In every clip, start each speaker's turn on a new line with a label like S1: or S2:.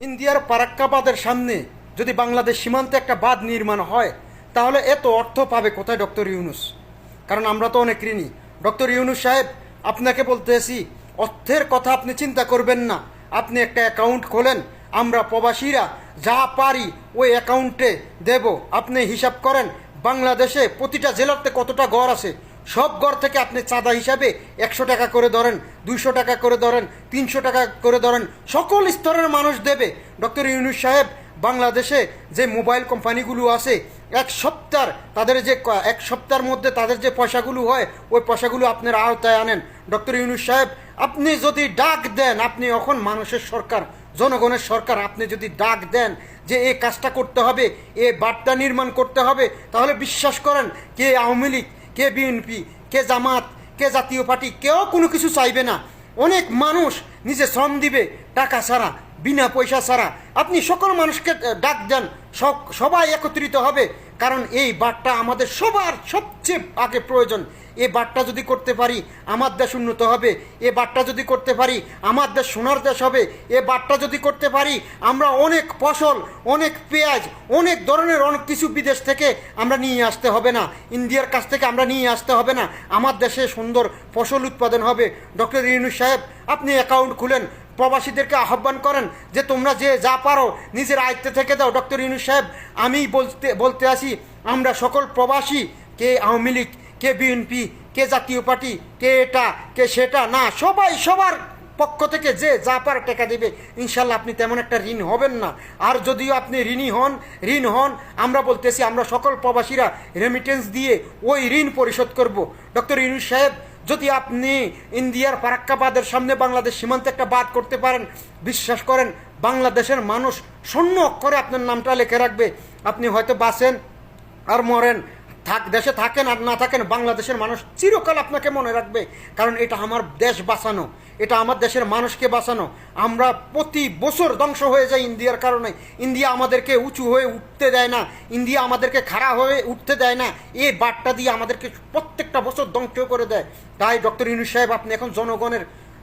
S1: ইন্ডিয়ার ফারাক্কাবাদের সামনে যদি বাংলাদেশ সীমান্তে একটা বাঁধ নির্মাণ হয় তাহলে এত অর্থ পাবে কোথায় ডক্টর ইউনূস? কারণ আমরা তো অনেক ঋণী। ডক্টর ইউনূস সাহেব, আপনাকে বলতেছি, অর্থের কথা আপনি চিন্তা করবেন না। আপনি একটা অ্যাকাউন্ট খোলেন, আমরা প্রবাসীরা যা পারি ওই অ্যাকাউন্টে দেব। আপনি হিসাব করেন বাংলাদেশে প্রতিটা জেলাতে কতটা ঘর আছে, সব ঘর থেকে আপনি চাঁদা হিসাবে 100 টাকা করে ধরেন, 200 টাকা করে ধরেন, 300 টাকা করে ধরেন, সকল স্তরের মানুষ দেবে। ডক্টর ইউনূস সাহেব, বাংলাদেশে যে মোবাইল কোম্পানিগুলো আছে এক সপ্তাহ তাদের যে এক সপ্তাহের মধ্যে তাদের যে পয়সাগুলো হয় ওই পয়সাগুলো আপনার আওতায় আনেন। ডক্টর ইউনূস সাহেব, আপনি যদি ডাক দেন, আপনি এখন মানুষের সরকার, জনগণের সরকার, আপনি যদি ডাক দেন যে এই কাজটা করতে হবে, এ বার্তা নির্মাণ করতে হবে, তাহলে বিশ্বাস করেন কে আওয়ামী লীগ, কে বিএনপি, কে জামাত, কে জাতীয় পার্টি, কেউ কোনো কিছু চাইবে না। অনেক মানুষ নিজে শ্রম দিবে টাকা ছাড়া, বিনা পয়সা ছাড়া। আপনি সকল মানুষকে ডাক দেন, সবাই একত্রিত হবে। কারণ এই বার্তা আমাদের সবার সবচেয়ে আগে প্রয়োজন। এই বার্তা যদি করতে পারি আমার দেশ উন্নত হবে। এ বার্তা যদি করতে পারি আমার দেশ সোনার দেশ হবে। এ বার্তা যদি করতে পারি আমরা অনেক ফসল, অনেক পেঁয়াজ, অনেক ধরনের অনেক কিছু বিদেশ থেকে আমরা নিয়ে আসতে হবে না, ইন্ডিয়ার কাছ থেকে আমরা নিয়ে আসতে হবে না। আমার দেশে সুন্দর ফসল উৎপাদন হবে। ডক্টর ইউনূস সাহেব, আপনি অ্যাকাউন্ট খুলেন, প্রবাসীদেরকে আহ্বান করেন যে তোমরা যে যা পারো নিজের আয়ত্তে থেকে দাও। ডক্টর ইউনূস সাহেব, আমি বলতে আসি, আমরা সকল প্রবাসী, কে আওয়ামী লীগ, কে বিএনপি, কে জাতীয় পার্টি, কে এটা কে সেটা না, সবাই সবার পক্ষ থেকে যে যা পারে টাকা দেবে। ইনশাল্লাহ আপনি তেমন একটা ঋণ হবেন না। আর যদিও আপনি ঋণ হন, আমরা বলতেছি আমরা সকল প্রবাসীরা রেমিটেন্স দিয়ে ওই ঋণ পরিশোধ করব। ডক্টর ইউনূস সাহেব, যদি আপনি ইন্ডিয়ার ফারাক্কাবাদের সামনে বাংলাদেশ সীমান্তে একটা বাঁধ করতে পারেন, বিশ্বাস করেন বাংলাদেশের মানুষ স্বর্ণ অক্ষরে আপনার নামটা লিখে রাখবে। আপনি হয়তো বাঁচেন আর মরেন, দেশে থাকেন আর না থাকেন, বাংলাদেশের মানুষ চিরকাল আপনাকে মনে রাখবে। কারণ এটা আমার দেশ বাঁচানো, এটা আমার দেশের মানুষকে বাঁচানো। আমরা প্রতি বছর ধ্বংস হয়ে যাই ইন্ডিয়ার কারণে। ইন্ডিয়া আমাদেরকে উঁচু হয়ে উঠতে দেয় না, ইন্ডিয়া আমাদেরকে খাড়া হয়ে উঠতে দেয় না। এই বার্তা দিয়ে আমাদেরকে প্রত্যেকটা বছর ধ্বংস করে দেয়। তাই ডক্টর ইউনূস সাহেব, আপনি এখন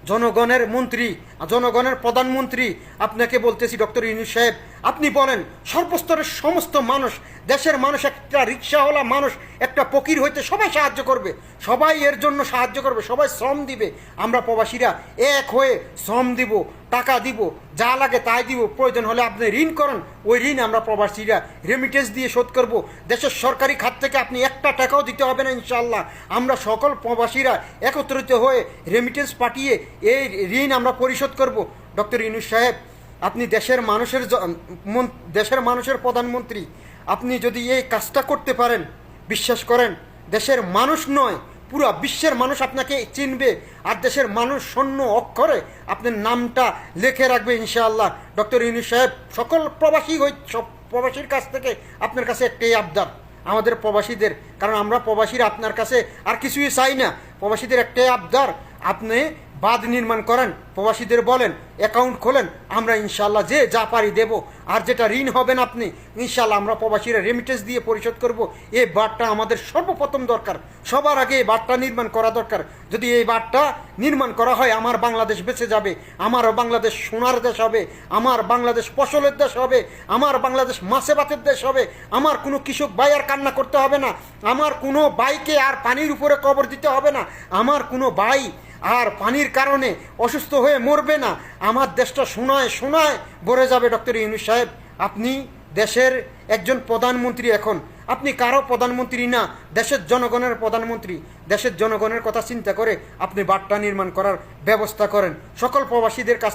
S1: জনগণের মন্ত্রী, জনগণের প্রধানমন্ত্রী। আপনাকে বলতেছি ডক্টর ইউনূস সাহেব, আপনি বলেন সর্বস্তরের সমস্ত মানুষ, দেশের মানুষ, একটা রিক্সাওয়ালা মানুষ, একটা ফকির হইতে সবাই সাহায্য করবে, সবাই এর জন্য সাহায্য করবে, সবাই শ্রম দিবে। আমরা প্রবাসীরা এক হয়ে শ্রম দিব, টাকা দিব, যা লাগে তাই দিব। প্রয়োজন হলে আপনি ঋণ করেন, ওই ঋণ আমরা প্রবাসীরা রেমিটেন্স দিয়ে শোধ করব। দেশের সরকারি খাত থেকে আপনি একটা টাকাও দিতে হবে না ইনশাআল্লাহ। আমরা সকল প্রবাসীরা একত্রিত হয়ে রেমিটেন্স পাঠিয়ে এই ঋণ আমরা পরিশোধ করব। ডক্টর ইউনূস সাহেব, আপনি দেশের মানুষের প্রধানমন্ত্রী। আপনি যদি এই কাজটা করতে পারেন, বিশ্বাস করেন দেশের মানুষ নয় পুরো বিশ্বের মানুষ আপনাকে চিনবে। আর দেশের মানুষ স্বর্ণ অক্ষরে আপনার নামটা লিখে রাখবে ইনশাআল্লাহ। ডক্টর ইউনূস সাহেব, সকল প্রবাসীর কাছ থেকে আপনার কাছে একটাই আবদার, আমাদের প্রবাসীদের, কারণ আমরা প্রবাসীরা আপনার কাছে আর কিছুই চাই না। প্রবাসীদের একটাই আবদার, আপনি বাঁধ নির্মাণ করেন, প্রবাসীদের বলেন অ্যাকাউন্ট খোলেন, আমরা ইনশাল্লাহ যে যা পারি দেব। আর যেটা ঋণ হবেন আপনি, ইনশাল্লাহ আমরা প্রবাসীরা রেমিটেন্স দিয়ে পরিশোধ করব। এই বাঁধটা আমাদের সর্বপ্রথম দরকার, সবার আগে এই বাঁধটা নির্মাণ করা দরকার। যদি এই বাঁধটা নির্মাণ করা হয়, আমার বাংলাদেশ বেঁচে যাবে, আমার বাংলাদেশ সোনার দেশ হবে, আমার বাংলাদেশ ফসলের দেশ হবে, আমার বাংলাদেশ মাছে ভাতের দেশ হবে। আমার কোনো কৃষক ভাই আর কান্না করতে হবে না, আমার কোনো ভাইকে আর পানির উপরে কবর দিতে হবে না, আমার কোনো ভাই আর পানির কারণে অসুস্থ হয়ে মরবে না। আমার দেশটা সোনায় সোনায় ভরে যাবে। ডক্টর ইউনূস সাহেব, আপনি দেশের একজন প্রধানমন্ত্রী। এখন আপনি কারো প্রধানমন্ত্রী না, দেশের জনগণের প্রধানমন্ত্রী। দেশের জনগণের কথা চিন্তা করে আপনি বাঁধটা নির্মাণ করার ব্যবস্থা করেন। সকল প্রবাসীদের কাছ